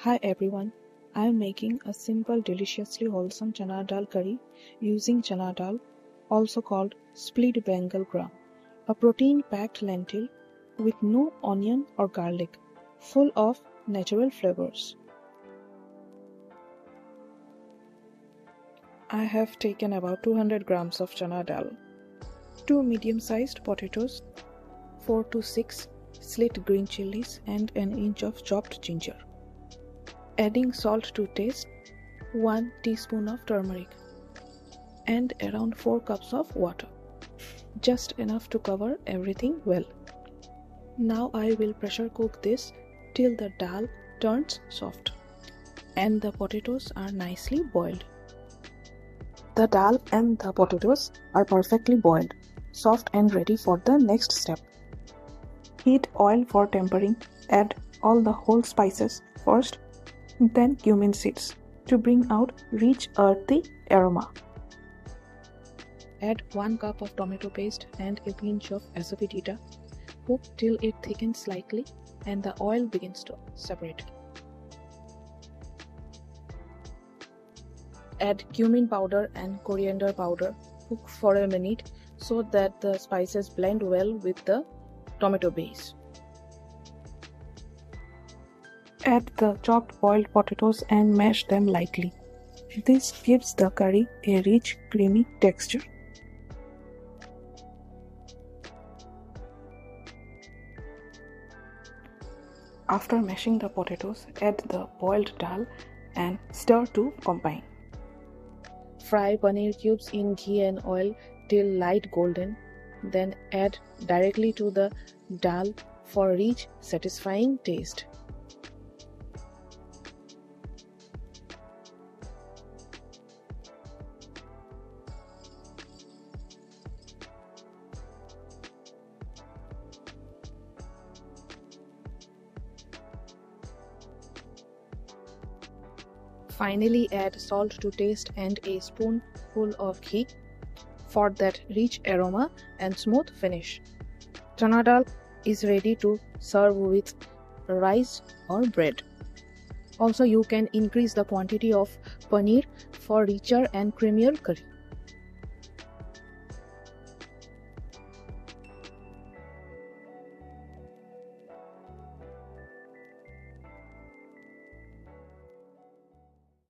Hi everyone, I am making a simple deliciously wholesome Chana Dal curry using Chana Dal, also called split Bengal gram, a protein-packed lentil with no onion or garlic, full of natural flavors. I have taken about 200 grams of Chana Dal, 2 medium-sized potatoes, 4 to 6 slit green chillies and an inch of chopped ginger. Adding salt to taste, 1 teaspoon of turmeric, and around 4 cups of water, just enough to cover everything well. Now I will pressure cook this till the dal turns soft and the potatoes are nicely boiled. The dal and the potatoes are perfectly boiled, soft and ready for the next step. Heat oil for tempering. Add all the whole spices first, then cumin seeds to bring out rich earthy aroma. Add 1 cup of tomato paste and a pinch of asafoetida. Cook till it thickens slightly and the oil begins to separate. Add cumin powder and coriander powder. Cook for a minute so that the spices blend well with the tomato base. Add the chopped boiled potatoes and mash them lightly. This gives the curry a rich, creamy texture. After mashing the potatoes, add the boiled dal and stir to combine. Fry paneer cubes in ghee and oil till light golden, then add directly to the dal for rich, satisfying taste. Finally, add salt to taste and a spoonful of ghee for that rich aroma and smooth finish. Chana dal is ready to serve with rice or bread. Also, you can increase the quantity of paneer for richer and creamier curry.